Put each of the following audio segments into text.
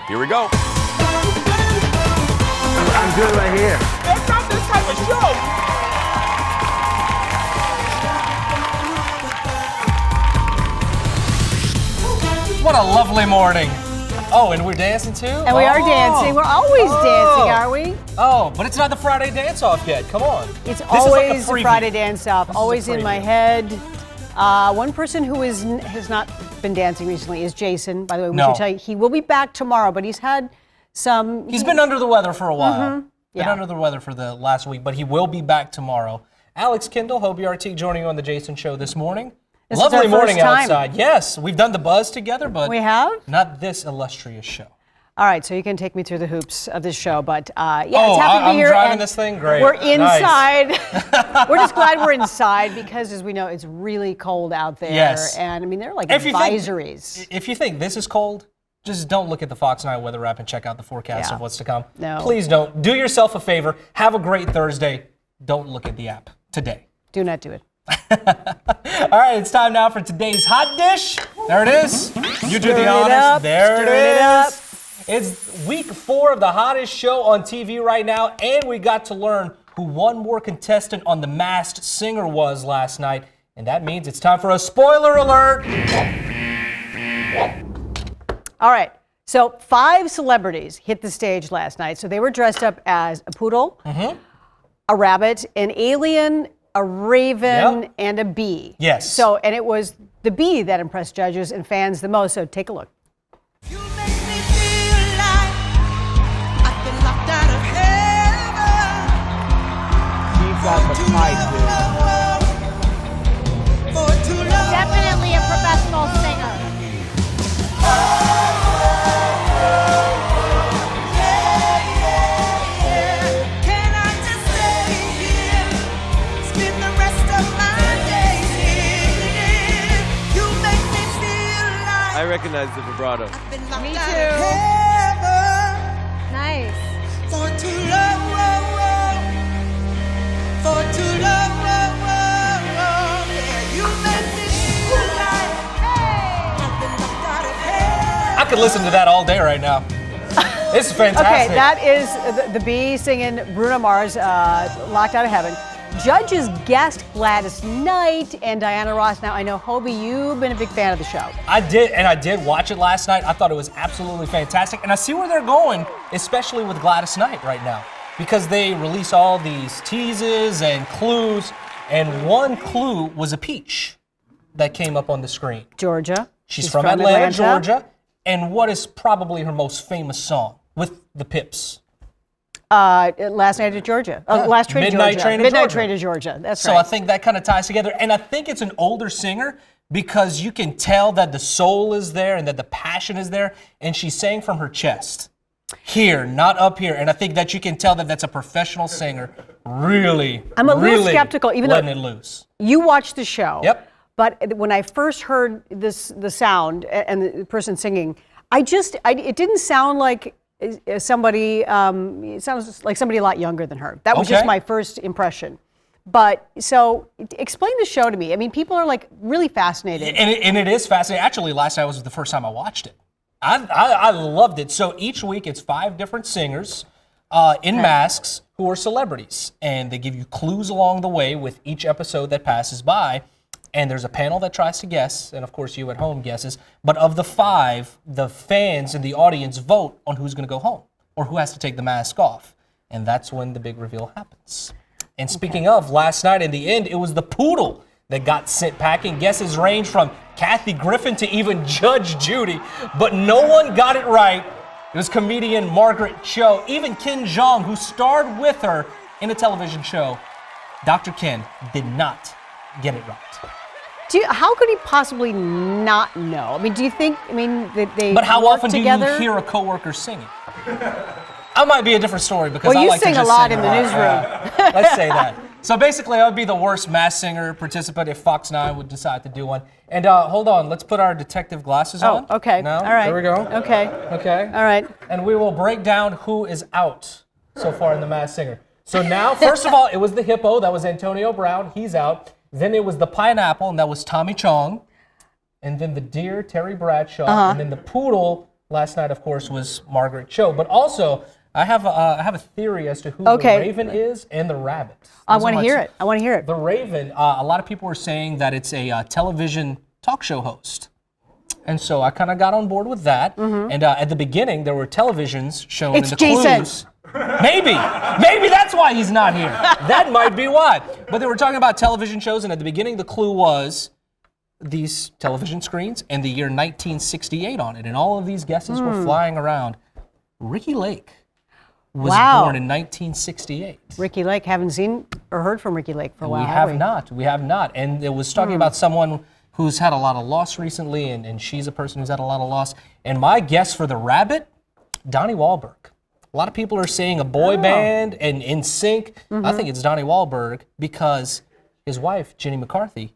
Here we go. I'm good right here. That's not this type of show. What a lovely morning. Oh, and we're dancing too? And we are dancing. We're always dancing, are we? Oh, but it's not the Friday dance-off yet. Come on. It's This always is like a Friday dance-off. Always a in my preview. head. One person who has not been dancing recently is Jason. By the way, we No. should tell you, he will be back tomorrow, but he's had some... He's been under the weather for a while. Been Yeah. under the weather for the last week, but he will be back tomorrow. Alix, Kendall, Hobie, Artigue joining you on the Jason Show this morning. This is our Lovely morning first time. outside. Yes, we've done the buzz together, but We have? not this illustrious show. All right, so you can take me through the hoops of this show, but yeah, it's Oh, happy to be I'm here. driving and this thing? Great. We're Nice. inside. We're just glad we're inside because, as we know, it's really cold out there. Yes. And I mean, there are like If you think- advisories. If you think this is cold, just don't look at the Fox 9 weather app and check out the forecast Yeah. of what's to come. No. Please don't. Do yourself a favor. Have a great Thursday. Don't look at the app today. Do not do it. All right, it's time now for today's hot dish. There it is. You do Stir the it honors. up, There stir it it up. is. It's week 4 of the hottest show on TV right now, and we got to learn who one more contestant on The Masked Singer was last night, and that means it's time for a spoiler alert. All right. So 5 celebrities hit the stage last night. So they were dressed up as a poodle, a rabbit, an alien, a raven, Yep. and a bee. Yes. So, and it was the bee that impressed judges and fans the most. So take a look. You make me feel like I've been locked out of heaven. Keep got the pipe, dude. Definitely a professional singer. Can I just stay here? Spend the rest of my days here. You make me feel like I recognize the vibrato. I've been locked Me out too. of heaven Nice. for too long. For too long. Yeah, you make me feel like I've been locked out of heaven. I could listen to that all day right now. It's fantastic. Okay, that is the bee singing Bruno Mars, Locked Out of Heaven. Judges guessed Gladys Knight and Diana Ross. Now, I know, Hobie, you've been a big fan of the show. I did watch it last night. I thought it was absolutely fantastic. And I see where they're going, especially with Gladys Knight right now, because they release all these teases and clues. And one clue was a peach that came up on the screen. Georgia. She's from Atlanta, Georgia. And what is probably her most famous song with the Pips? Last Night at Georgia. Last Train to Midnight Georgia. Train to Midnight Georgia. Train to Georgia. That's So right. I think that kind of ties together. And I think it's an older singer because you can tell that the soul is there and that the passion is there. And she sang from her chest. Here, not up here. And I think that you can tell that that's a professional singer really, I'm a little really skeptical, even though- letting it loose. You watched the show. Yep. But when I first heard the sound and the person singing, it didn't sound like somebody. It sounds like somebody a lot younger than her. That was just Okay. my first impression. But so explain the show to me. I mean, people are like really fascinated. And it is fascinating. Actually, last night was the first time I watched it. I loved it. So each week it's 5 different singers in masks who are celebrities. And they give you clues along the way with each episode that passes by. And there's a panel that tries to guess, and of course you at home guesses. But of the 5, the fans and the audience vote on who's going to go home or who has to take the mask off. And that's when the big reveal happens. And speaking of, last night in the end, it was the poodle that got sent packing. Guesses range from Kathy Griffin to even Judge Judy, but no one got it right. It was comedian Margaret Cho, even Ken Jeong, who starred with her in a television show. Dr. Ken did not get it right. How could he possibly not know? I mean, do you think? I mean, that they But how work often together? do you hear a coworker singing? I might be a different story because Well, I you like sing to a just lot sing in the lot. newsroom. Let's say that. So basically, I would be the worst Masked Singer participant if Fox 9 would decide to do one. And hold on, let's put our detective glasses on. Oh, okay. No? All right. There we go. Okay. Okay. All right. And we will break down who is out so far in the Masked Singer. So now, first of all, it was the hippo. That was Antonio Brown. He's out. Then it was the pineapple, and that was Tommy Chong. And then the deer, Terry Bradshaw. And then the poodle Last night, of course, was Margaret Cho. But also, I have a theory as to who the Raven is and the Rabbit. I want to hear it. I want to hear it. The Raven, a lot of people are saying that it's a television talk show host. And so I kind of got on board with that. And at the beginning, there were televisions shown in the Jason. clues. Maybe that's why he's not here. That might be why. But they were talking about television shows, and at the beginning, the clue was these television screens and the year 1968 on it. And all of these guesses were flying around. Ricky Lake was born in 1968. Ricky Lake, haven't seen or heard from Ricky Lake for a while. We have not. And it was talking about someone who's had a lot of loss recently, and she's a person who's had a lot of loss. And my guess for the Rabbit, Donnie Wahlberg. A lot of people are saying a boy band and in sync. I think it's Donnie Wahlberg because his wife, Jenny McCarthy,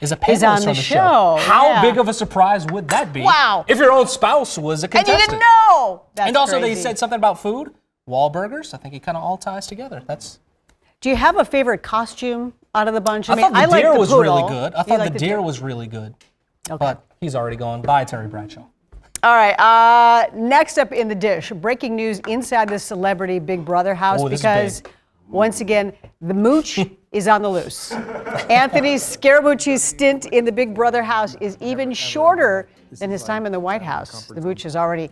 is a panelist on the show. How big of a surprise would that be? Wow. If your own spouse was a contestant. And you didn't know. That's and also crazy. they said something about food. Wahlburgers. I think it kind of all ties together. Do you have a favorite costume out of the bunch? I thought the like deer the was poodle. really good. I thought the deer was really good. But he's already gone. Bye, Terry Bradshaw. All right. Next up in the dish, breaking news inside the celebrity Big Brother house because, once again, the mooch is on the loose. Anthony Scaramucci's stint in the Big Brother house is even shorter than his time in the White House. The mooch is already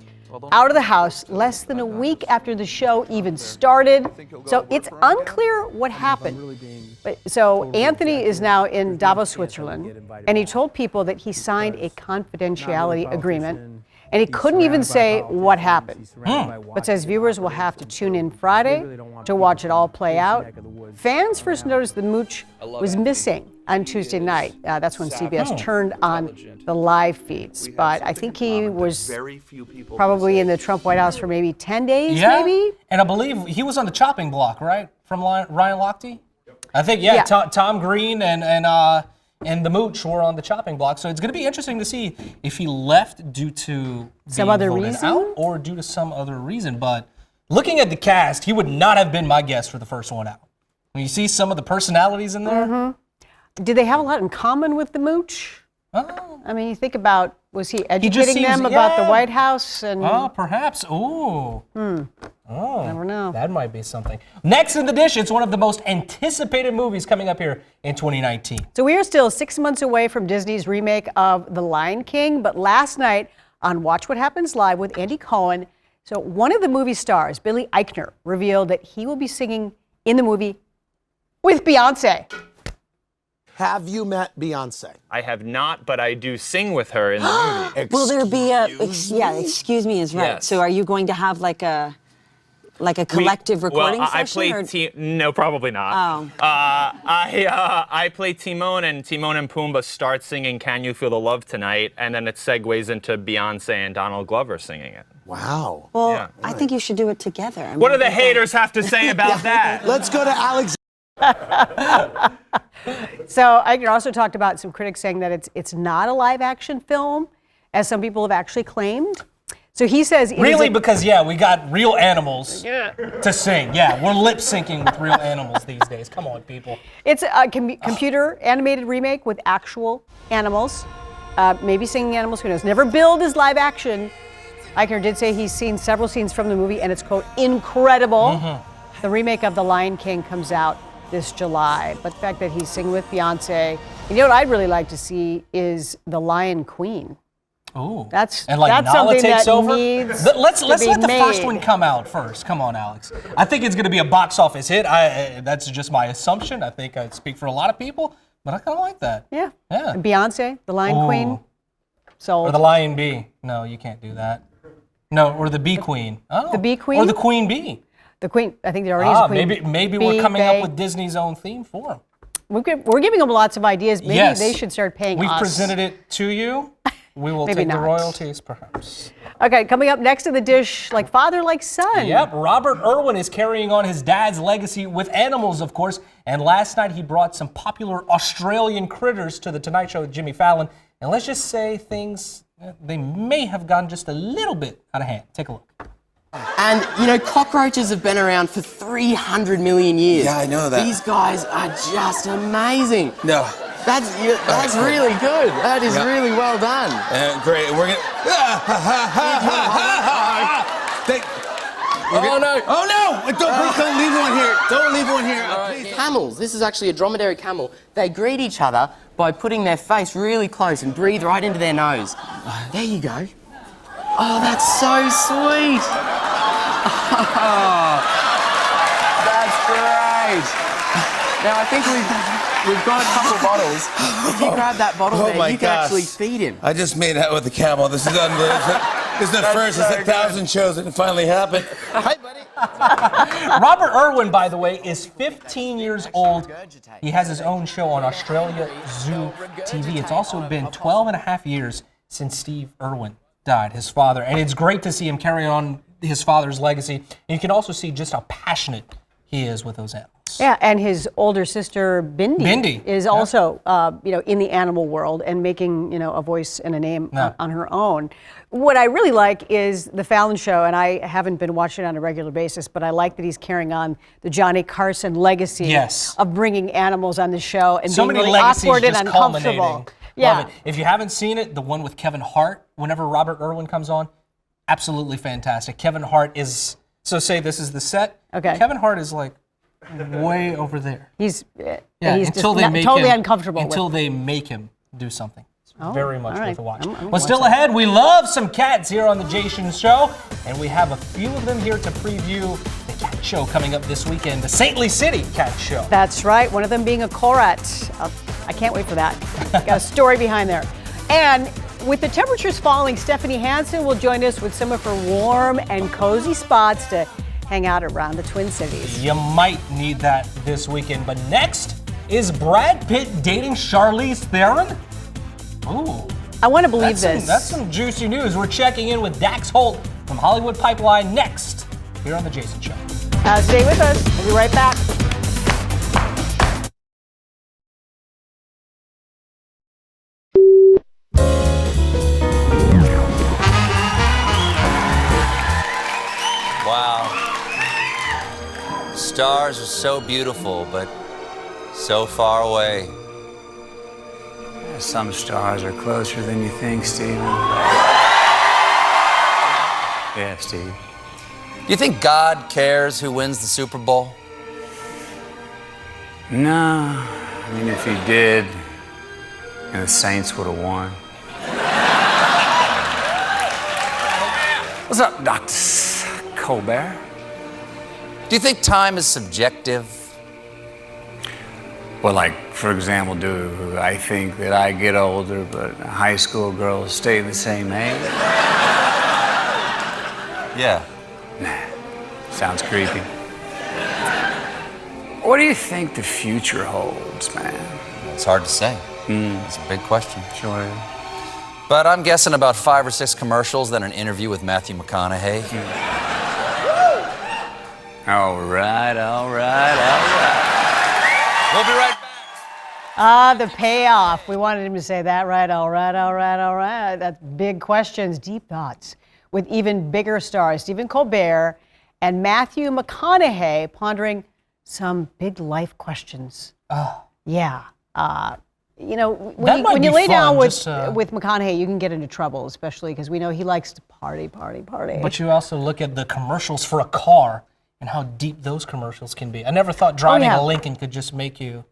out of the house less than a week after the show even started. So it's unclear what happened. So Anthony is now in Davos, Switzerland, and he told people that he signed a confidentiality agreement, and he couldn't even say what happened, but says viewers will have to tune in Friday to watch it all play out. Fans first noticed the mooch was missing on Tuesday night. That's when CBS turned on the live feeds. But I think he was probably in the Trump White House for maybe 10 days, maybe? And I believe he was on the chopping block, right? From Ryan Lochte? I think, Tom Green and the mooch were on the chopping block. So it's going to be interesting to see if he left due to some other voted reason out or due to some other reason. But looking at the cast, he would not have been my guess for the first one out. When you see some of the personalities in there. Did they have a lot in common with the mooch? I mean, you think about, was he educating them about the White House? And perhaps. Ooh. Never know. That might be something. Next in the dish, it's one of the most anticipated movies coming up here in 2019. So we are still 6 months away from Disney's remake of The Lion King, but last night on Watch What Happens Live with Andy Cohen, so one of the movie stars, Billy Eichner, revealed that he will be singing in the movie with Beyonce. Have you met Beyonce? I have not, but I do sing with her in the movie. Will there be a, excuse me is right. Yes. So are you going to have like a collective recording I session? No, probably not. I play Timon, and Timon and Pumbaa start singing Can You Feel the Love Tonight, and then it segues into Beyonce and Donald Glover singing it. Wow. Well, I think you should do it together. I mean, What do the haters have to say about that? Let's go to Alix. So Eichner also talked about some critics saying that it's not a live action film, as some people have actually claimed. So he says really, because we got real animals to sing. Yeah, we're lip syncing with real animals these days. Come on, people. It's a computer animated remake with actual animals, maybe singing animals. Who knows? Never billed as live action. Eichner did say he's seen several scenes from the movie, and it's quote incredible. The remake of The Lion King comes out this July, but the fact that he's singing with Beyonce, you know what I'd really like to see is The Lion Queen. Ooh, that's Nala something takes that over. needs Let's to let be the first made. one come out first. Come on, Alex. I think it's going to be a box office hit. That's just my assumption. I think I speak for a lot of people, but I kind of like that. Yeah. Yeah. And Beyonce, The Lion Queen. Or the Lion Bee. No, you can't do that. No, or the Bee Queen. Oh. The Bee Queen? Or the Queen Bee. The Queen, I think there already is a Queen. Maybe we're coming up with Disney's own theme for them. We're giving them lots of ideas. Maybe they should start paying us. We've presented it to you. We will Maybe take the not. royalties, perhaps. Okay, coming up next in the dish, like father, like son. Yep, Robert Irwin is carrying on his dad's legacy with animals, of course. And last night he brought some popular Australian critters to the Tonight Show with Jimmy Fallon. And let's just say things, they may have gone just a little bit out of hand. Take a look. And, you know, cockroaches have been around for 300 million years. Yeah, I know that. These guys are just amazing. No. That's really good. That is really well done. Great. Oh no! Oh no! Don't leave one here. Don't leave one here. Please. Camels. This is actually a dromedary camel. They greet each other by putting their face really close and breathe right into their nose. There you go. Oh, that's so sweet. Oh, that's great. Now I think we've got a couple of bottles. If you grab that bottle there, you can actually feed him. I just made out with the camel. This is unbelievable. This is the first. It's 1,000 shows that it finally happened. Hi, buddy. Robert Irwin, by the way, is 15 years old. He has his own show on Australia Zoo TV. It's also been 12 and a half years since Steve Irwin died, his father. And it's great to see him carry on his father's legacy. And you can also see just how passionate he is with those animals. Yeah, and his older sister Bindi is also, in the animal world and making, a voice and a name on her own. What I really like is the Fallon show, and I haven't been watching it on a regular basis, but I like that he's carrying on the Johnny Carson legacy of bringing animals on the show and being really awkward and uncomfortable. Yeah. Love it. If you haven't seen it, the one with Kevin Hart, whenever Robert Irwin comes on, absolutely fantastic. Kevin Hart is, so say this is the set. Okay. Kevin Hart is like way over there. He's until just totally uncomfortable. Until they make him do something. It's very much worth a watch. But still ahead, we love some cats here on the Jason Show, and we have a few of them here to preview the cat show coming up this weekend, the Saintly City Cat Show. That's right, one of them being a Korat. I can't wait for that. Got a story behind there. And with the temperatures falling, Stephanie Hansen will join us with some of her warm and cozy spots to hang out around the Twin Cities. You might need that this weekend. But next, is Brad Pitt dating Charlize Theron? Ooh. I want to believe this. That's some juicy news. We're checking in with Dax Holt from Hollywood Pipeline next here on The Jason Show. Stay with us. We'll be right back. Wow. Stars are so beautiful, but so far away. Some stars are closer than you think, Steven. Yeah, Steve. Do you think God cares who wins the Super Bowl? No. I mean, if he did, and the Saints would have won. What's up, Dr. Colbert? Do you think time is subjective? Well, like, for example, do I think that I get older, but high school girls stay the same age? Yeah. Nah, sounds creepy. What do you think the future holds, man? It's hard to say. It's a big question. Sure is. But I'm guessing about 5 or 6 commercials, then an interview with Matthew McConaughey. All right, all right, all right. We'll be right back. The payoff. We wanted him to say that, right? All right, all right, all right. That's big questions, deep thoughts, with even bigger stars, Stephen Colbert and Matthew McConaughey pondering some big life questions. Oh. Yeah. When you lay down with McConaughey, you can get into trouble, especially because we know he likes to party. But you also look at the commercials for a car and how deep those commercials can be. I never thought driving a Lincoln could just make you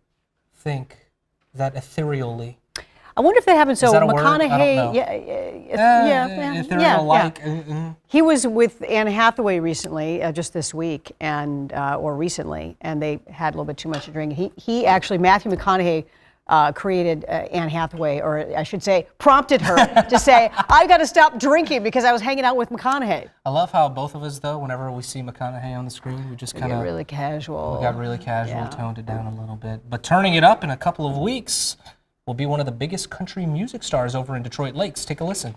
think that ethereally. I wonder if that happens. So McConaughey, ethereal-like. He was with Anne Hathaway recently, just this week, or recently, and they had a little bit too much to drink. He actually, Matthew McConaughey, created Anne Hathaway, or I should say, prompted her to say, "I got to stop drinking because I was hanging out with McConaughey." I love how both of us, though, whenever we see McConaughey on the screen, we just kind of really casual. We got really casual, toned it down a little bit. But turning it up in a couple of weeks will be one of the biggest country music stars over in Detroit Lakes. Take a listen.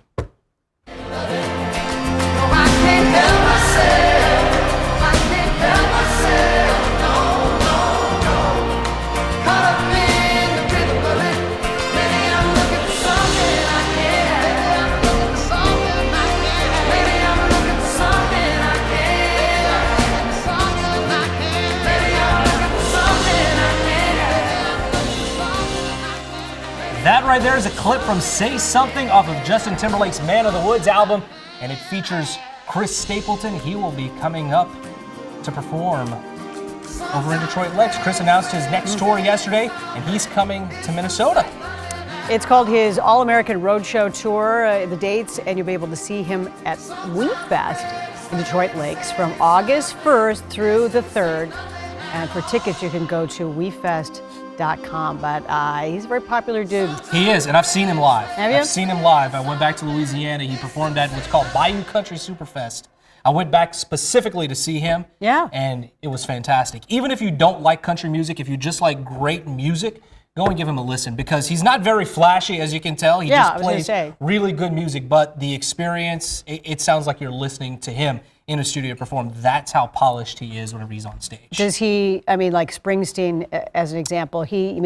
That right there is a clip from Say Something off of Justin Timberlake's Man of the Woods album, and it features Chris Stapleton. He will be coming up to perform over in Detroit Lakes. Chris announced his next tour yesterday, and he's coming to Minnesota. It's called his All-American Roadshow Tour, the dates, and you'll be able to see him at WeFest in Detroit Lakes from August 1st through the 3rd. And for tickets, you can go to wefest.com. But he's a very popular dude. He is, and I've seen him live. Have you? I've seen him live. I went back to Louisiana. He performed at what's called Bayou Country Superfest. I went back specifically to see him. Yeah. And it was fantastic. Even if you don't like country music, if you just like great music, go and give him a listen, because he's not very flashy, as you can tell. He just plays really good music, but the experience, it sounds like you're listening to him in a studio perform. That's how polished he is whenever he's on stage. Does he, I mean, like Springsteen, as an example, he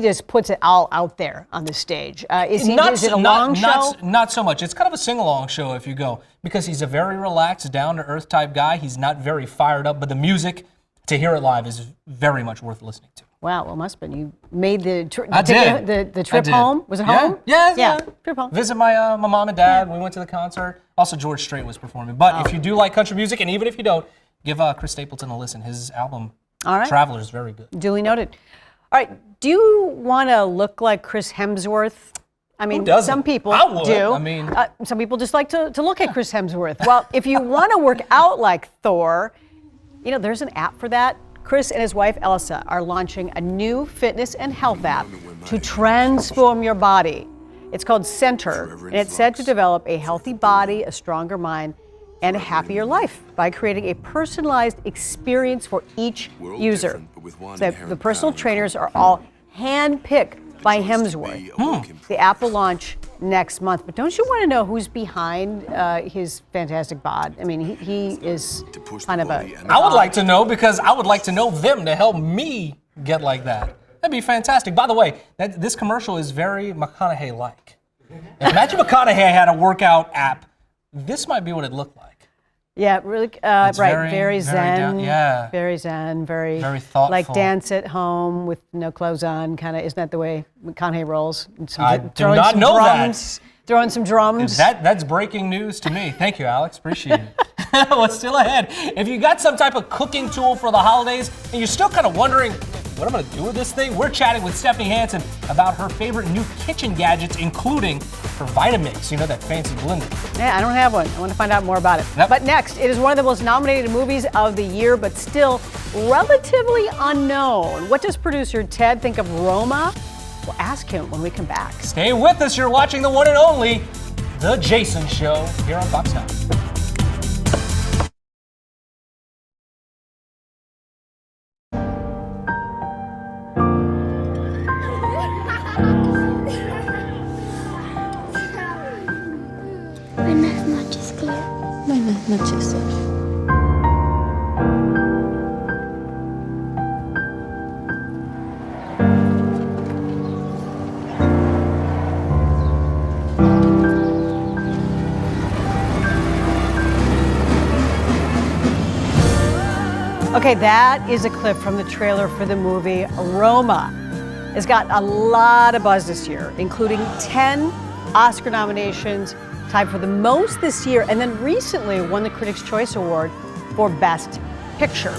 just puts it all out there on the stage. Is it a long show? Not so much. It's kind of a sing-along show if you go, because he's a very relaxed, down-to-earth type guy. He's not very fired up, but the music, to hear it live, is very much worth listening to. Wow, well, must have been. You made the trip did. home? Was it home? Yeah. Trip home. Visit my mom and dad. We went to the concert. Also, George Strait was performing. But if you do like country music, and even if you don't, give Chris Stapleton a listen. His album, Traveler, is very good. Duly noted. All right, do you want to look like Chris Hemsworth? I mean, some people do. I mean, some people just like to look at Chris Hemsworth. Well, if you want to work out like Thor, you know, there's an app for that. Chris and his wife, Elsa, are launching a new fitness and health app to transform your body. It's called Center, and it's said to develop a healthy body, a stronger mind, and a happier life by creating a personalized experience for each user. So the personal trainers are all hand-picked by Hemsworth. The app will launch next month, but don't you want to know who's behind his fantastic bod? I mean, he is kind of a... I would like to know, because I would like to know them to help me get like that. That'd be fantastic. By the way, this commercial is very McConaughey-like. If Matthew McConaughey had a workout app, this might be what it looked like. Yeah, really, very zen, very zen, very thoughtful. Like dance at home with no clothes on, kind of. Isn't that the way McConaughey rolls? I do not know that. Throwing some drums. That's breaking news to me. Thank you, Alex. Appreciate it. What's still ahead? If you got some type of cooking tool for the holidays and you're still kind of wondering what I'm going to do with this thing, we're chatting with Stephanie Hansen about her favorite new kitchen gadgets, including her Vitamix. You know, that fancy blender. Yeah, I don't have one. I want to find out more about it. Yep. But next, it is one of the most nominated movies of the year, but still relatively unknown. What does producer Ted think of Roma? We'll ask him when we come back. Stay with us. You're watching the one and only The Jason Show here on Fox 9. Buenas noches, Claire. Buenas noches, Sergio. Okay, that is a clip from the trailer for the movie Roma. It's got a lot of buzz this year, including 10 Oscar nominations, tied for the most this year, and then recently won the Critics' Choice Award for Best Picture.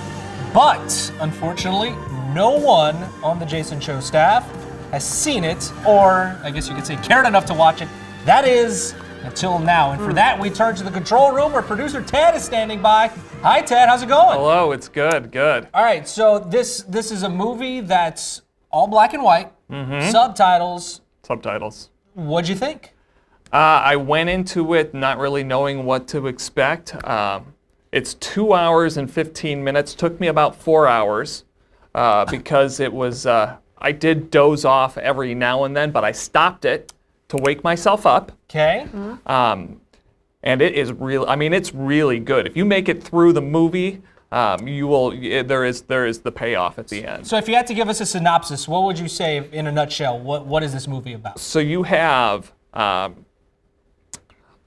But, unfortunately, no one on the Jason Show staff has seen it, or I guess you could say cared enough to watch it. That is, until now. And for that, we turn to the control room where producer Ted is standing by. Hi, Ted. How's it going? Hello. It's good. Good. All right. So this is a movie that's all black and white, subtitles. Subtitles. What'd you think? I went into it not really knowing what to expect. It's 2 hours and 15 minutes. Took me about 4 hours because it was. I did doze off every now and then, but I stopped it to wake myself up. Okay. And it is real. I mean, it's really good. If you make it through the movie, you will. There is the payoff at the end. So, if you had to give us a synopsis, what would you say in a nutshell? What is this movie about? So you have.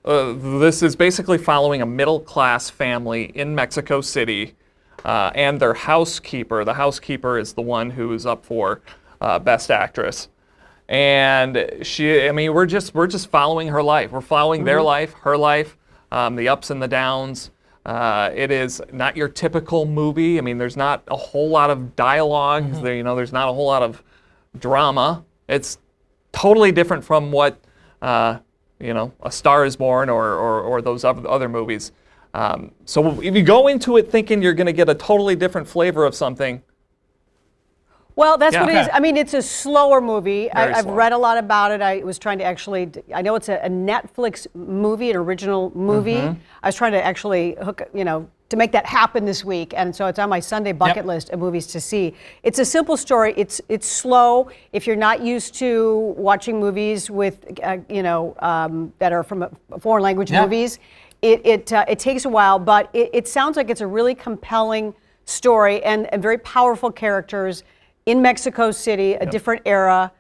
This is basically following a middle-class family in Mexico City, and their housekeeper. The housekeeper is the one who is up for Best Actress. And we're just following her life. We're following their life, her life, the ups and the downs. It is not your typical movie. I mean, there's not a whole lot of dialogue. There's not a whole lot of drama. It's totally different from what A Star Is Born or those other movies. So if you go into it thinking you're going to get a totally different flavor of something. Well, that's what it is. I mean, it's a slower movie. I've slow. read a lot about it. I was trying to I know it's a Netflix movie, an original movie. I was trying to actually to make that happen this week. And so it's on my Sunday bucket list of movies to see. It's a simple story. It's slow. If you're not used to watching movies with, that are from foreign language movies, it takes a while, but it sounds like it's a really compelling story and very powerful characters in Mexico City, a different era.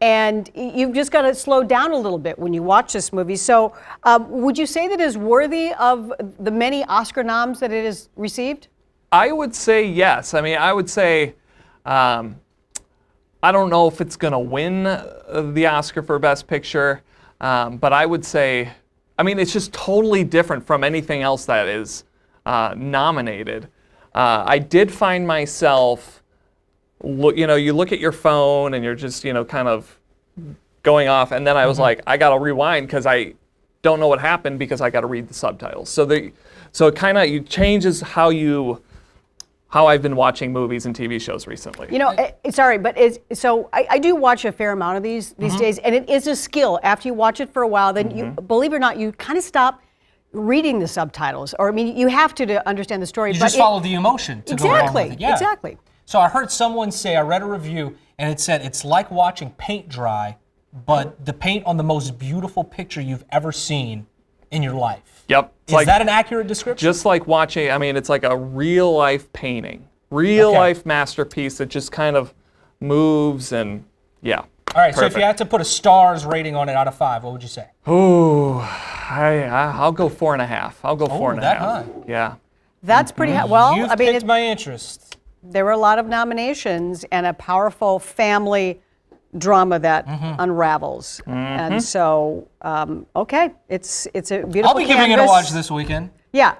And you've just got to slow down a little bit when you watch this movie. So would you say that it is worthy of the many Oscar noms that it has received? I would say yes. I mean, I would say, I don't know if it's going to win the Oscar for Best Picture, but I would say, it's just totally different from anything else that is nominated. I did find myself, you look at your phone and you're just, kind of going off. And then I was like, I got to rewind because I don't know what happened because I got to read the subtitles. So it kind of changes how I've been watching movies and TV shows recently. Sorry, but I do watch a fair amount of these days, and it is a skill. After you watch it for a while, then you, believe it or not, you kind of stop reading the subtitles. Or you have to understand the story. You just follow the emotion to go along with it. Yeah. Exactly. So I heard someone say, I read a review, and it said it's like watching paint dry, but the paint on the most beautiful picture you've ever seen in your life. Yep. Is that an accurate description? Just like watching, it's like a real-life painting, real-life masterpiece that just kind of moves and, yeah. All right, perfect. So if you had to put a stars rating on it out of 5, what would you say? Ooh, I'll go 4.5. I'll go 4.5. That high? Yeah. That's pretty high. Well, You've piqued my interest. There were a lot of nominations and a powerful family drama that unravels. And so, it's a beautiful I'll be giving it a watch this weekend. Yeah,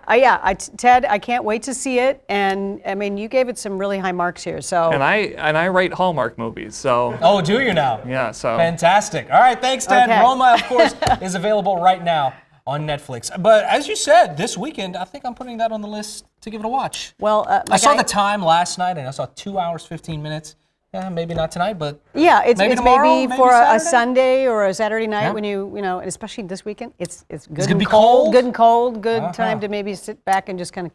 Ted, I can't wait to see it. And you gave it some really high marks here. So. And I rate Hallmark movies. So. Oh, do you now? Yeah. So. Fantastic. All right, thanks, Ted. Okay. Roma, of course, is available right now on Netflix. But as you said, this weekend, I think I'm putting that on the list to give it a watch. Well, I saw the time last night, and I saw 2 hours, 15 minutes. Yeah, maybe not tonight, but it's maybe for Saturday? a Sunday or a Saturday night when and especially this weekend, it's good and be cold. cold? Good and cold, good time to maybe sit back and just kind of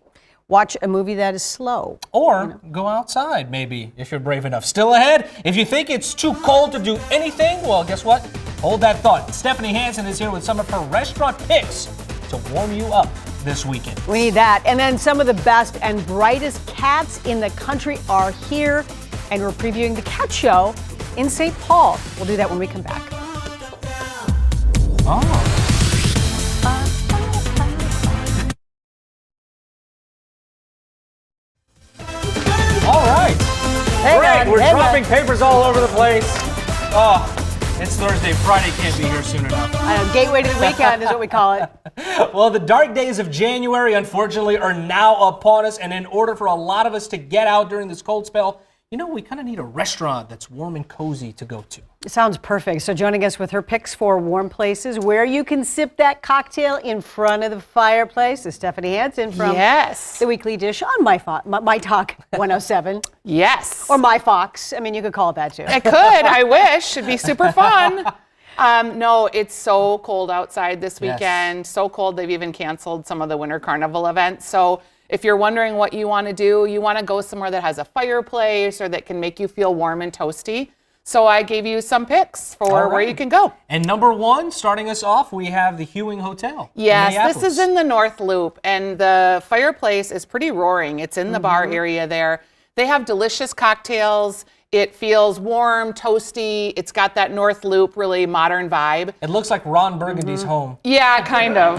watch a movie that is slow. Or go outside, maybe, if you're brave enough. Still ahead, if you think it's too cold to do anything, well, guess what? Hold that thought. Stephanie Hansen is here with some of her restaurant picks to warm you up this weekend. We need that. And then some of the best and brightest cats in the country are here. And we're previewing the cat show in St. Paul. We'll do that when we come back. All right. Great. We're dropping papers all over the place. It's Thursday. Friday can't be here soon enough. Gateway to the weekend is what we call it. Well, the dark days of January, unfortunately, are now upon us. And in order for a lot of us to get out during this cold spell, we kind of need a restaurant that's warm and cozy to go to. It sounds perfect. So joining us with her picks for warm places where you can sip that cocktail in front of the fireplace is Stephanie Hansen from The Weekly Dish on My Talk 107. Yes. Or My Fox. You could call it that too. I could. I wish. It'd be super fun. No, it's so cold outside this weekend. So cold they've even canceled some of the Winter Carnival events. So if you're wondering what you want to do, you want to go somewhere that has a fireplace or that can make you feel warm and toasty. So I gave you some picks for where you can go. And number one, starting us off, we have the Hewing Hotel. Yes, this is in the North Loop, and the fireplace is pretty roaring. It's in the bar area there. They have delicious cocktails. It feels warm, toasty. It's got that North Loop, really modern vibe. It looks like Ron Burgundy's home. Yeah, kind of.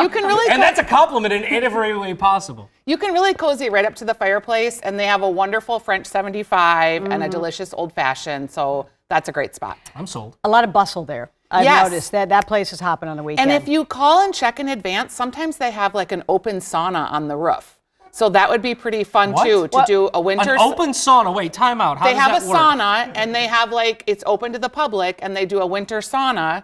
You can really, and that's a compliment in every way possible. You can really cozy right up to the fireplace, and they have a wonderful French 75 and a delicious old fashioned. So that's a great spot. I'm sold. A lot of bustle there. I've Yes. noticed that place is hopping on the weekend. And if you call and check in advance, sometimes they have like an open sauna on the roof. So that would be pretty fun What? too, to What? do a winter. An open sauna. Wait, time out. How They does have that a work? sauna and they have like, it's open to the public and they do a winter sauna.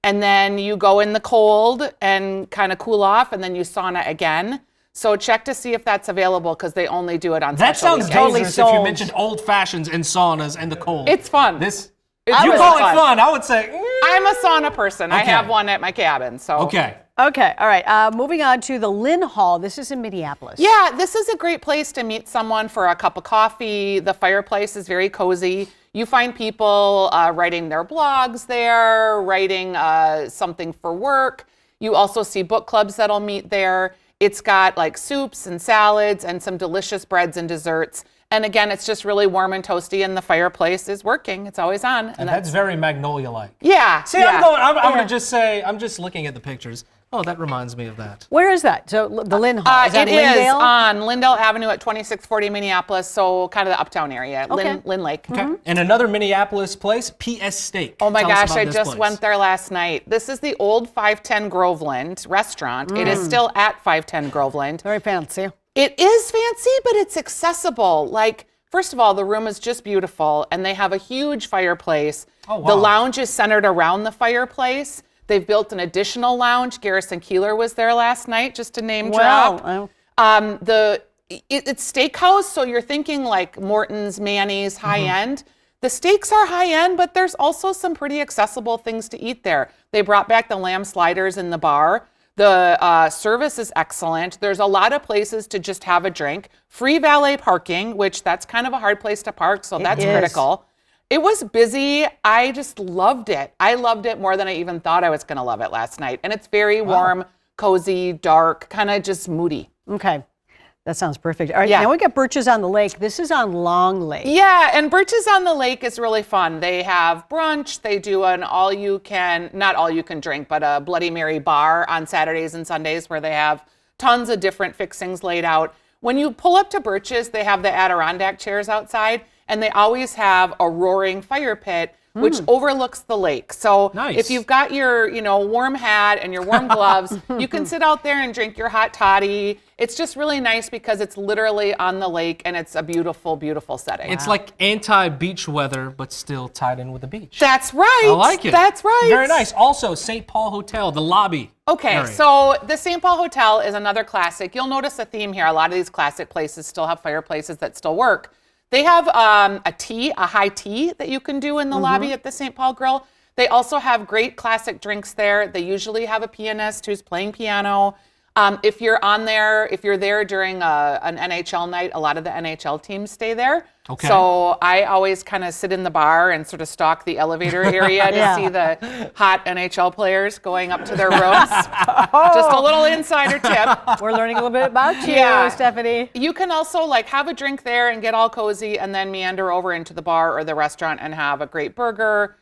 And then you go in the cold and kind of cool off and then you sauna again. So check to see if that's available because they only do it on That special sounds weekends. dangerous if you mentioned old fashions and saunas and the cold. It's fun. This, It's you really call it fun. I would say. I'm a sauna person. I Okay. have one at my cabin. So Okay. Okay, all right. Moving on to the Lynn Hall. This is in Minneapolis. Yeah, this is a great place to meet someone for a cup of coffee. The fireplace is very cozy. You find people writing their blogs there, writing something for work. You also see book clubs that'll meet there. It's got like soups and salads and some delicious breads and desserts. And again, it's just really warm and toasty, and the fireplace is working. It's always on. And that's very Magnolia-like. Yeah. See, yeah. I'm going to just say, I'm just looking at the pictures. Oh, that reminds me of that. Where is that? So the Lynn Hall. Is that It is Lyndale? on Lyndale Avenue at 2640 Minneapolis, so kind of the uptown area, Okay. Lynn Lake. Okay. And another Minneapolis place, PS Steak. Oh my Tell us gosh, about I this just place. went there last night. This is the old 510 Groveland restaurant. It is still at 510 Groveland. Very fancy. It is fancy, but it's accessible. Like, first of all, the room is just beautiful, and they have a huge fireplace. Oh, wow. The lounge is centered around the fireplace. They've built an additional lounge. Garrison Keillor was there last night, just to name drop. Wow. It's steakhouse, so you're thinking like Morton's, Manny's, high end. The steaks are high end, but there's also some pretty accessible things to eat there. They brought back the lamb sliders in the bar. The service is excellent. There's a lot of places to just have a drink. Free valet parking, which that's kind of a hard place to park, so that's is. critical. It was busy. I just loved it. I loved it more than I even thought I was going to love it last night. And it's very warm, cozy, dark, kind of just moody. Okay. That sounds perfect. All right, Yeah. now we got Birches on the Lake. This is on Long Lake. Yeah, and Birches on the Lake is really fun. They have brunch. They do an not all you can drink, but a Bloody Mary bar on Saturdays and Sundays where they have tons of different fixings laid out. When you pull up to Birches, they have the Adirondack chairs outside, and they always have a roaring fire pit which overlooks the lake. So if you've got your, warm hat and your warm gloves, you can sit out there and drink your hot toddy. It's just really nice because it's literally on the lake and it's a beautiful, beautiful setting. It's like anti-beach weather, but still tied in with the beach. That's right. I like it. That's right. Very nice. Also, St. Paul Hotel, the lobby. Okay, area. so the St. Paul Hotel is another classic. You'll notice a theme here. A lot of these classic places still have fireplaces that still work. They have a high tea that you can do in the lobby at the St. Paul Grill. They also have great classic drinks there. They usually have a pianist who's playing piano. If you're there during an NHL night, a lot of the NHL teams stay there. Okay. So I always kind of sit in the bar and sort of stalk the elevator area to see the hot NHL players going up to their rooms. Just a little insider tip. We're learning a little bit about you, Yeah. Stephanie. You can also have a drink there and get all cozy and then meander over into the bar or the restaurant and have a great burger.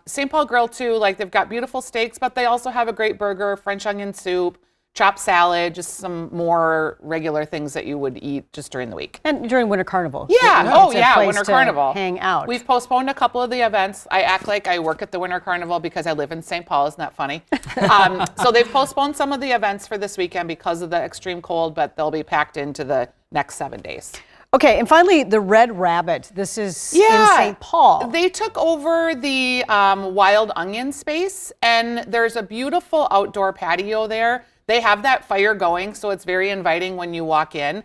St. Paul Grill too, they've got beautiful steaks, but they also have a great burger, French onion soup, chopped salad, just some more regular things that you would eat just during the week. And during Winter Carnival. Yeah, It's a place Winter to Carnival. hang out. We've postponed a couple of the events. I act like I work at the Winter Carnival because I live in St. Paul. Isn't that funny? So they've postponed some of the events for this weekend because of the extreme cold, but they'll be packed into the next 7 days. Okay, and finally, the Red Rabbit. This is in St. Paul. They took over the Wild Onion space, and there's a beautiful outdoor patio there. They have that fire going, so it's very inviting when you walk in.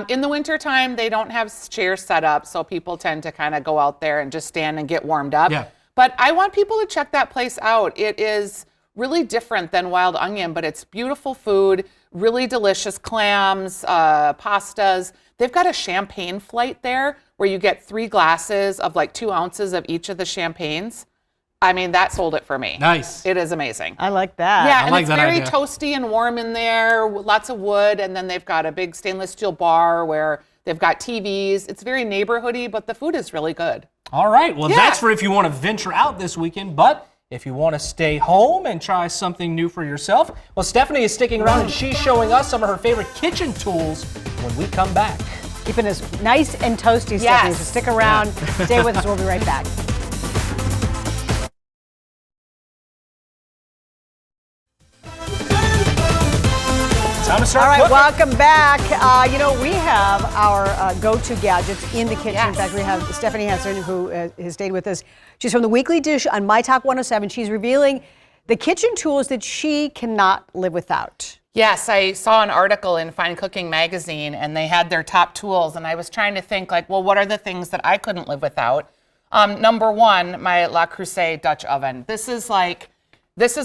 In the wintertime, they don't have chairs set up, so people tend to kind of go out there and just stand and get warmed up. Yeah. But I want people to check that place out. It is really different than Wild Onion, but it's beautiful food, really delicious clams, pastas. They've got a champagne flight there where you get 3 glasses of 2 ounces of each of the champagnes. I mean, that sold it for me. Nice. It is amazing. I like that. Yeah, I and like it's that very idea. toasty and warm in there, lots of wood, and then they've got a big stainless steel bar where they've got TVs. It's very neighborhoody, but the food is really good. All right. Well, Yeah. that's for if you want to venture out this weekend, but if you want to stay home and try something new for yourself, well, Stephanie is sticking around and she's showing us some of her favorite kitchen tools when we come back. Keeping us nice and toasty, Stephanie. So stick around. Stay with us. We'll be right back. start All right, cooking. welcome back. We have our go-to gadgets in the kitchen. In fact, we have Stephanie Hansen, who has stayed with us. She's from the Weekly Dish on My Talk 107. She's revealing the kitchen tools that she cannot live without. Yes, I saw an article in Fine Cooking magazine, and they had their top tools, and I was trying to think, what are the things that I couldn't live without? Number one, my Le Creuset Dutch oven. This is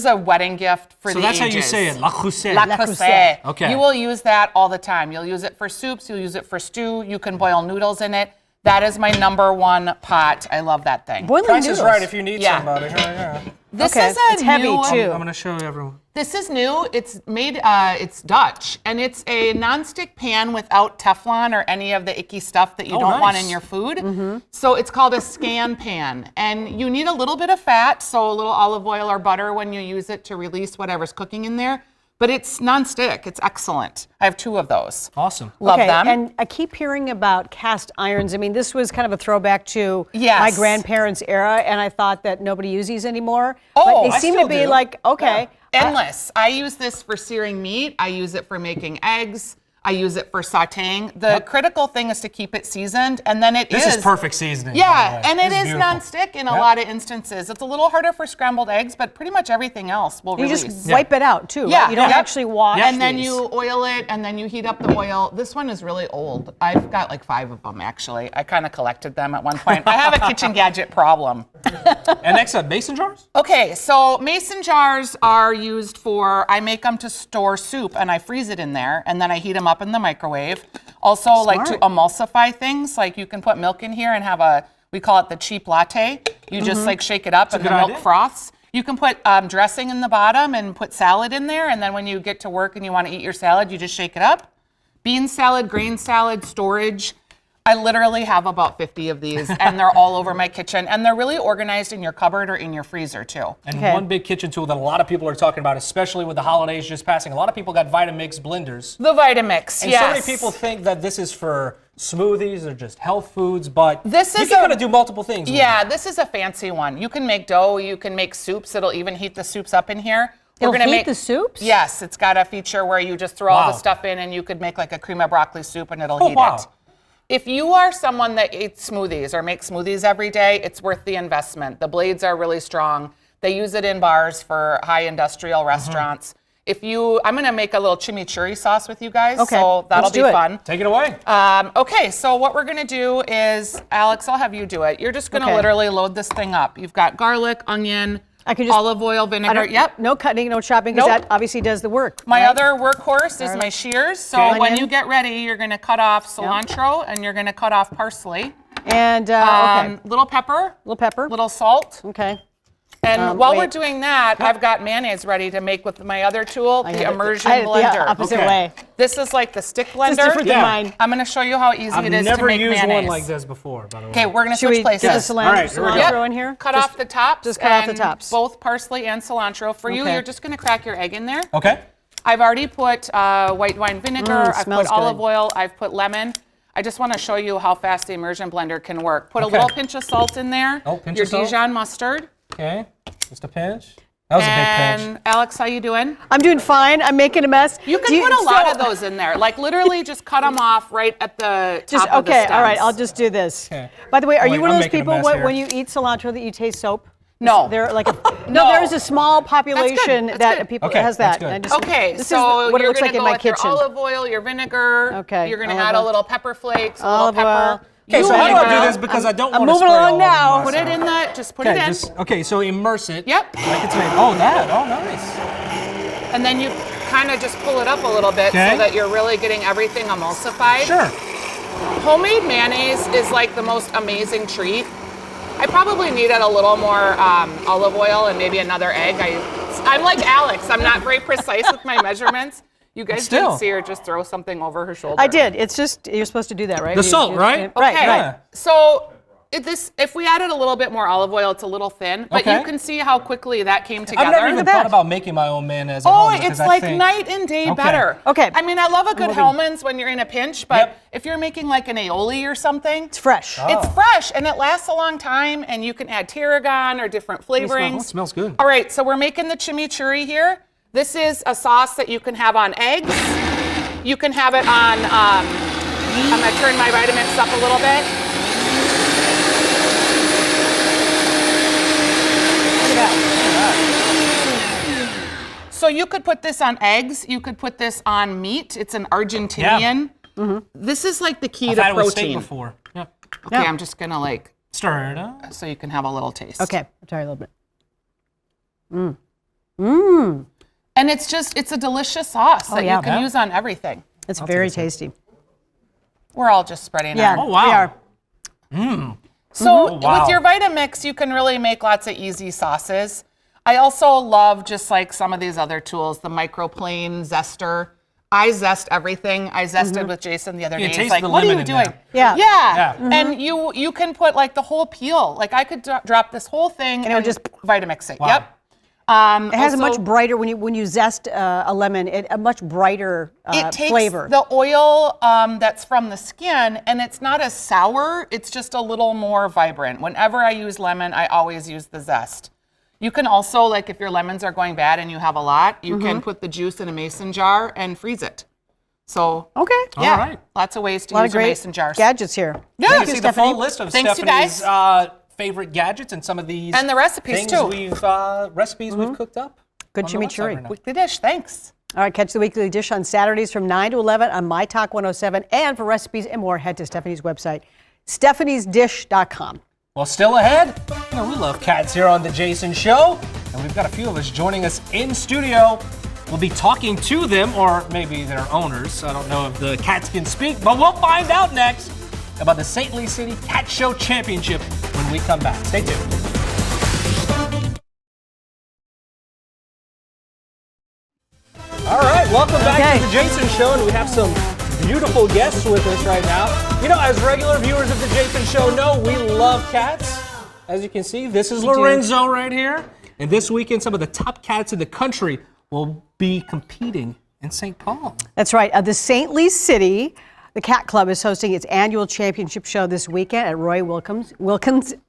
a wedding gift for the ages. So that's how you say it, Le Creuset. Le Creuset. Okay. You will use that all the time. You'll use it for soups, you'll use it for stew, you can boil noodles in it. That is my number one pot. I love that thing. Boiling Price noodles. is right if you need Yeah. somebody. Yeah. This is a it's heavy new, too. I'm going to show you everyone. This is new. It's made, it's Dutch, and it's a nonstick pan without Teflon or any of the icky stuff that you don't want in your food. So it's called a scan pan, and you need a little bit of fat, so a little olive oil or butter when you use it to release whatever's cooking in there. But it's nonstick. It's excellent. I have 2 of those. Awesome. Love them. And I keep hearing about cast irons. I mean, this was kind of a throwback to Yes. my grandparents' era, and I thought that nobody uses these anymore. Oh, but they I seem still to be do. like, okay. Endless. I use this for searing meat. I use it for making eggs. I use it for sautéing. The critical thing is to keep it seasoned, and then This is perfect seasoning. Yeah, and it This is beautiful. nonstick in a lot of instances. It's a little harder for scrambled eggs, but pretty much everything else will You release. just wipe it out, too. Yeah, Right? You don't yep. actually wash And then these. you oil it, and then you heat up the oil. This one is really old. I've got like 5 of them, actually. I kind of collected them at one point. I have a kitchen gadget problem. And next up, mason jars? Okay, so mason jars are used for, I make them to store soup, and I freeze it in there, and then I heat them up in the microwave. Also, like to emulsify things, like you can put milk in here and have we call it the cheap latte. You just like shake it up and the milk froths. You can put dressing in the bottom and put salad in there, and then when you get to work and you want to eat your salad, you just shake it up. Bean salad, grain salad, storage. I literally have about 50 of these, and they're all over my kitchen, and they're really organized in your cupboard or in your freezer too. And one big kitchen tool that a lot of people are talking about, especially with the holidays just passing, a lot of people got Vitamix blenders. The Vitamix, and yes. so many people think that this is for smoothies or just health foods, but this is you can kind of do multiple things. Yeah, this is a fancy one. You can make dough, you can make soups. It'll even heat the soups up in here. It'll heat the soups? Yes, it's got a feature where you just throw all the stuff in and you could make like a cream of broccoli soup and it'll heat it. If you are someone that eats smoothies or makes smoothies every day, it's worth the investment. The blades are really strong. They use it in bars for high industrial restaurants. I'm going to make a little chimichurri sauce with you guys, so that'll be fun. Take it away. Okay, so what we're going to do is, Alex, I'll have you do it. You're just going to literally load this thing up. You've got garlic, onion, olive oil, vinegar. Yep. No cutting, no chopping, because that obviously does the work. My other workhorse is my shears. So when you get ready, you're going to cut off cilantro and you're going to cut off parsley. And little pepper. Little salt. Okay. And while we're doing that, I've got mayonnaise ready to make with my other tool, the immersion blender. The opposite way. This is like the stick blender. It's different than mine. I'm going to show you how easy it is to make mayonnaise. I've never used one like this before, by the way. Okay, we're going to Should we switch places. get the cilantro in here? Cut off the tops. Just cut off the tops. Both parsley and cilantro. For you, you're just going to crack your egg in there. Okay. I've already put white wine vinegar. I've put smells olive good. oil. I've put lemon. I just want to show you how fast the immersion blender can work. Put a little pinch of salt in there. Oh, pinch your of salt. Dijon mustard. Okay, just a pinch. That was a big pinch. Alex, how you doing? I'm doing fine. I'm making a mess. You can put a lot of those in there. Like literally just cut them off right at the top of the stems. All right, I'll just do this. Okay. By the way, are you one of I'm those making a people mess here. when you eat cilantro that you taste soap? No. There like there's a small population that people has that. That's good. Okay, this so is what it you're looks going like to in go my with your kitchen. olive oil, your vinegar. Okay, You're going to olive add a oil. little pepper flakes, a Olive little pepper. oil. Okay, so how do I do this? Because I don't want to moving spray along all now. over Put it myself. in the, just put it in. Okay, so immerse it. Yep. Like it's made. Oh, that. Oh, nice. And then you kind of just pull it up a little bit so that you're really getting everything emulsified. Sure. Homemade mayonnaise is like the most amazing treat. I probably needed a little more olive oil and maybe another egg. I'm like Alex. I'm not very precise with my measurements. You guys didn't see her just throw something over her shoulder. I did. It's just you're supposed to do that, right? The salt, right? Right. So if we added a little bit more olive oil, it's a little thin, but you can see how quickly that came together. I've never even thought about making my own mayonnaise at Oh, home. it's like night and day better. Okay. I mean, I love a good Hellman's when you're in a pinch, but if you're making like an aioli or something, It's fresh. it's fresh and it lasts a long time, and you can add tarragon or different flavorings. Oh, it smells good. All right, so we're making the chimichurri here. This is a sauce that you can have on eggs. You can have it on, I'm gonna turn my Vitamix up a little bit. Look at that. So you could put this on eggs, you could put this on meat. It's an Argentinian. This is like the key I've to had it with steak protein. before. Yep. Okay, I'm just gonna like stir it up so you can have a little taste. Okay, I'll try a little bit. And it's a delicious sauce that you can use on everything. It's very tasty. We're all just spreading Yeah, out. Oh, wow. we are. So wow. with your Vitamix, you can really make lots of easy sauces. I also love just like some of these other tools, the microplane zester. I zest everything. I zested with Jason the other day. He's taste like, the what are lemon you in doing? there. Yeah. And you can put like the whole peel. Like I could drop this whole thing and it would just Vitamix it. Wow. Yep. It has a Also- much brighter when you zest a lemon. A much brighter it takes flavor. the oil that's from the skin, and it's not as sour. It's just a little more vibrant. Whenever I use lemon, I always use the zest. You can also, like if your lemons are going bad and you have a lot, you can put the juice in a mason jar and freeze it. So, Okay. yeah, All right. lots of ways to A lot use of your great mason jars. gadgets here. Yeah. You Thank can you, see the Stephanie. full list of Thanks, you Stephanie's guys. favorite gadgets and some of these And the recipes, things too. we've recipes we've cooked up. Good on the chimichurri. website right now. Weekly dish, thanks. All right, catch the Weekly Dish on Saturdays from 9 to 11 on My Talk 107. And for recipes and more, head to Stephanie's website, stephaniesdish.com. Well, still ahead, you know, we love cats here on The Jason Show, and we've got a few of us joining us in studio. We'll be talking to them, or maybe their owners. I don't know if the cats can speak, but we'll find out next about the St. Louis City Cat Show Championship when we come back. Stay tuned. All right, welcome back to The Jason Show, and we have some beautiful guests with us right now. You know, as regular viewers of The Jason Show know, we love cats. As you can see, this is Lorenzo right here. And this weekend, some of the top cats in the country will be competing in St. Paul. That's right. The St. Louis City, the Cat Club, is hosting its annual championship show this weekend at Roy Wilkins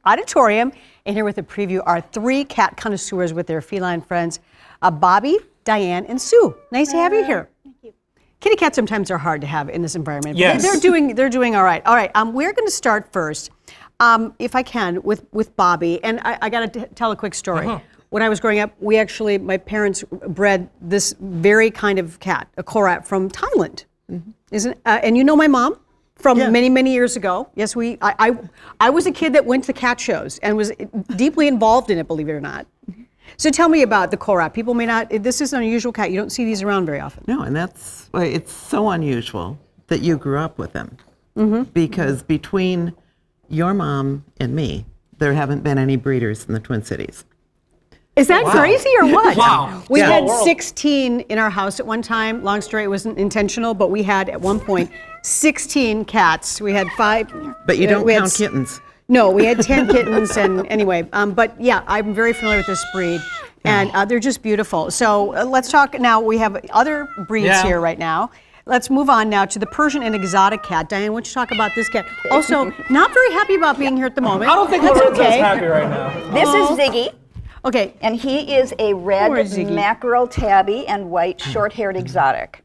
Auditorium. And here with a preview are three cat connoisseurs with their feline friends, Bobby, Diane, and Sue. Nice to have you here. Thank you. Kitty cats sometimes are hard to have in this environment. Yes. They're doing all right. All right. We're going to start first, if I can, with Bobby. And I got to tell a quick story. When I was growing up, my parents bred this very kind of cat, a korat from Thailand. And you know my mom from many, many years ago. Yes, I was a kid that went to cat shows and was deeply involved in it, believe it or not. So tell me about the korat. People may not, this is an unusual cat. You don't see these around very often. No, and that's why it's so unusual that you grew up with them. Because between your mom and me, there haven't been any breeders in the Twin Cities. Is that crazy or what? Wow. We Yeah. had 16 in our house at one time. Long story, it wasn't intentional, but we had at one point 16 cats. We had 5. But you don't we had count kittens. No, we had 10 kittens, and anyway, but yeah, I'm very familiar with this breed, and they're just beautiful. So let's talk now. We have other breeds here right now. Let's move on now to the Persian and exotic cat. Diane, why don't you talk about this cat? Also, not very happy about being here at the moment. I don't think That's Lorenzo's okay. happy right now. This is Ziggy, Okay, and he is a red Poor Ziggy. mackerel tabby and white short-haired exotic.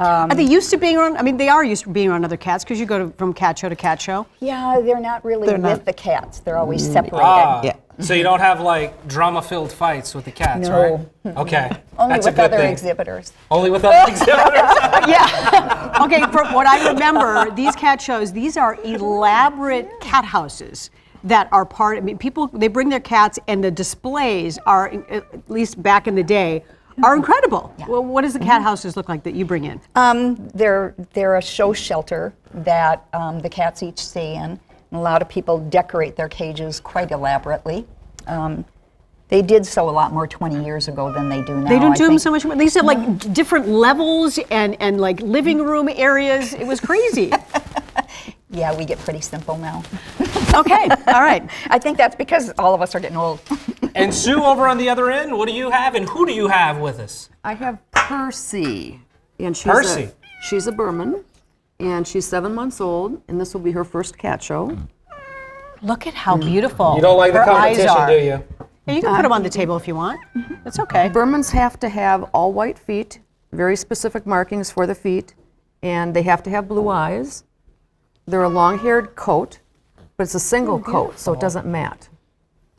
are they used to being around? I mean, they are used to being around other cats because you go from cat show to cat show. Yeah, they're not really with the cats. They're always separated. Ah, so you don't have like drama-filled fights with the cats, No. right? Okay. Only That's a with good other thing. exhibitors. Only with other exhibitors. Yeah. Okay, from what I remember, these cat shows, these are elaborate cat houses that are part, I mean, people, they bring their cats and the displays are, at least back in the day, are incredible. Well, what does the cat houses look like that you bring in? They're a show shelter that the cats each stay in. And a lot of people decorate their cages quite elaborately. They did so a lot more 20 years ago than they do now. They don't I do them think. so much more. They used to have like different levels and like living room areas. It was crazy. Yeah, we get pretty simple now. Okay, all right. I think that's because all of us are getting old. And Sue, over on the other end, what do you have, and who do you have with us? I have Percy, and Percy. She's a Burman, and she's 7 months old, and this will be her first cat show. Look at how beautiful You don't like the her eyes competition, are. do you? Yeah, you can put them on the table if you want. That's okay. Burmans have to have all white feet, very specific markings for the feet, and they have to have blue eyes. They're a long-haired coat, but it's a single coat, so it doesn't mat.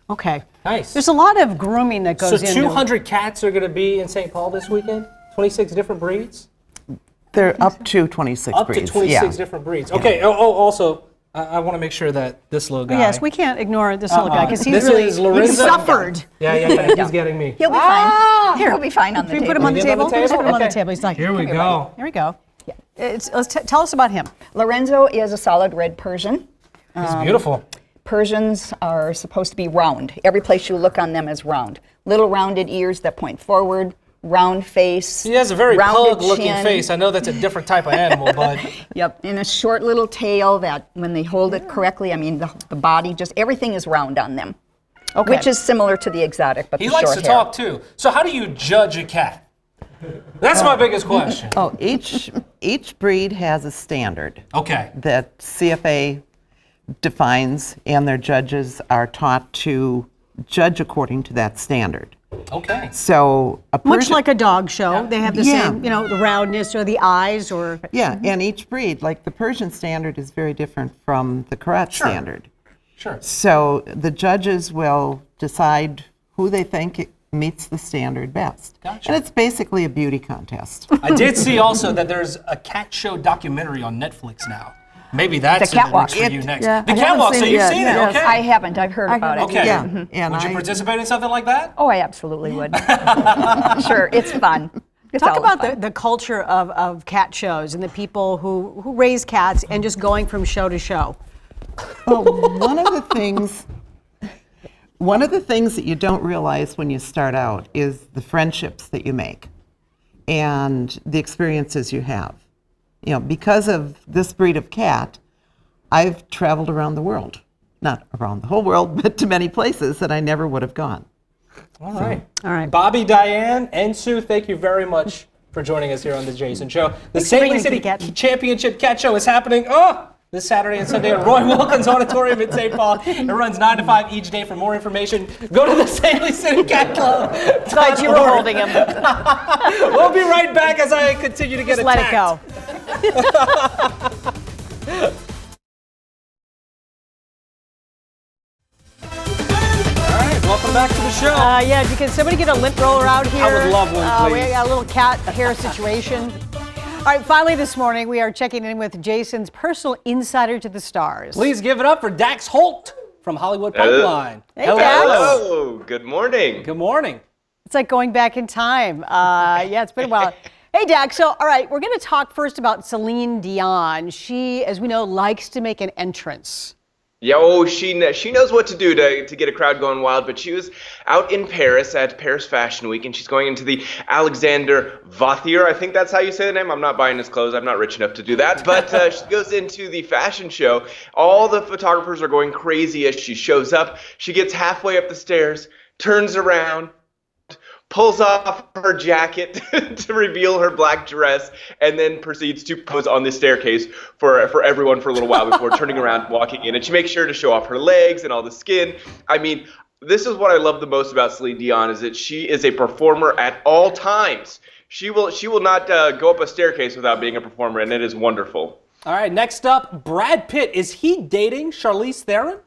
Okay. Nice. There's a lot of grooming that goes So into 200 cats are going to be in St. Paul this weekend? 26 different breeds? They're up to 26 Up breeds. to 26 yeah. different breeds. Okay, also, I want to make sure that this little guy. Yes, we can't ignore this little guy because he's This really is Lorenzo. he suffered. Yeah, he's getting me. He'll be fine. He'll be fine on the Can we table. put him on the Get him on table? the Let's table? put him on the Okay. table. He's like, Here we "Here, go." buddy. Here we go. Tell us about him. Lorenzo is a solid red Persian. He's beautiful. Persians are supposed to be round. Every place you look on them is round. Little rounded ears that point forward, round face. He has a very rounded pug-looking chin. face. I know that's a different type of animal, but Yep, and a short little tail that when they hold it correctly, I mean, the body, just everything is round on them. Okay. Which is similar to the exotic, but he the likes short to hair. talk too. So how do you judge a cat? That's my biggest question. Oh, each breed has a standard. Okay. That CFA defines, and their judges are taught to judge according to that standard. Okay. So a Much Persian, like a dog show, they have the Yeah. same, the roundness or the eyes or. yeah, and each breed, like the Persian standard, is very different from the Karat standard. Sure. So the judges will decide who they think meets the standard best. Gotcha. And it's basically a beauty contest. I did see also that there's a cat show documentary on Netflix now. Maybe that's The in the works catwalk. for you next. yeah, The I haven't catwalk, so seen it you've yet, seen yes. it, okay. I haven't. I've heard about it. Okay. Yeah, Mhm. and Would you participate in something like that? Oh, I absolutely would. Sure, it's fun. It's Talk all about fun. the culture of cat shows and the people who raise cats and just going from show to show. Well, one of the things that you don't realize when you start out is the friendships that you make and the experiences you have. You know, because of this breed of cat, I've traveled around the world. Not around the whole world, but to many places that I never would have gone. All right. All right. Bobby, Diane, and Sue, thank you very much for joining us here on The Jason Show. The Thanks for St. bringing Louis City Cat. Championship Cat Show is happening this Saturday and Sunday at Roy Wilkins Auditorium in St. Paul. It runs 9 to 5 each day. For more information, go to the St. Louis City Cat Club. Glad you were holding him. We'll be right back as I continue to get Just let it attacked. go. Welcome back to the show. Yeah, can somebody get a lint roller out here? I would love one, We please. got a little cat hair situation. All right, finally this morning, we are checking in with Jason's personal insider to the stars. Please give it up for Dax Holt from Hollywood Pipeline. Hey, Dax. Hello. Good morning. Good morning. It's like going back in time. Yeah, it's been a while. Hey, Dax. So, all right, we're going to talk first about Celine Dion. She, as we know, likes to make an entrance. Yeah, she knows what to do to get a crowd going wild, but she was out in Paris at Paris Fashion Week, and she's going into the Alexander Vauthier. I think that's how you say the name. I'm not buying his clothes. I'm not rich enough to do that. But she goes into the fashion show. All the photographers are going crazy as she shows up. She gets halfway up the stairs, turns around, pulls off her jacket to reveal her black dress, and then proceeds to pose on the staircase for everyone for a little while before turning around, walking in. And she makes sure to show off her legs and all the skin. I mean, this is what I love the most about Celine Dion, is that she is a performer at all times. She will not go up a staircase without being a performer, and it is wonderful. All right, next up, Brad Pitt. Is he dating Charlize Theron?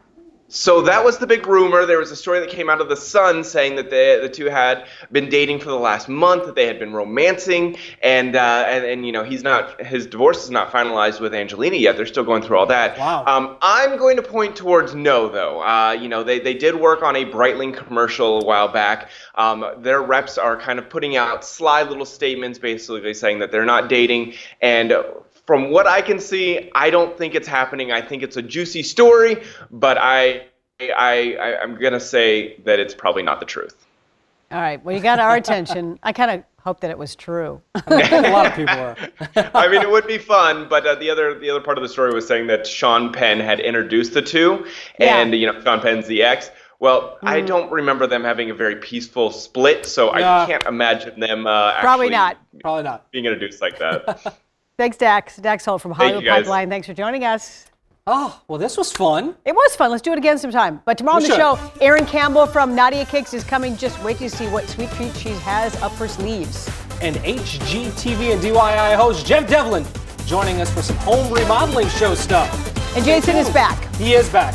So that was the big rumor. There was a story that came out of The Sun saying that the two had been dating for the last month, that they had been romancing, and his divorce is not finalized with Angelina yet. They're still going through all that. Wow. I'm going to point towards no, though. They did work on a Breitling commercial a while back. Their reps are kind of putting out sly little statements, basically saying that they're not dating, and from what I can see, I don't think it's happening. I think it's a juicy story, but I'm going to say that it's probably not the truth. All right, well, you got our attention. I kind of hope that it was true. A lot of people are. I mean, it would be fun, but the other part of the story was saying that Sean Penn had introduced the two, and Sean Penn's the ex. Well, I don't remember them having a very peaceful split, so I can't imagine them Probably not being introduced like that. Thanks, Dax. Dax Holt from Hollywood you, guys. Pipeline. Thanks for joining us. Oh, well, this was fun. It was fun. Let's do it again sometime. But tomorrow on the show, Erin Campbell from Nadia Kicks is coming. Just wait to see what sweet treat she has up her sleeves. and HGTV and DIY host Jeff Devlin joining us for some home remodeling show stuff. And Jason is back. He is back.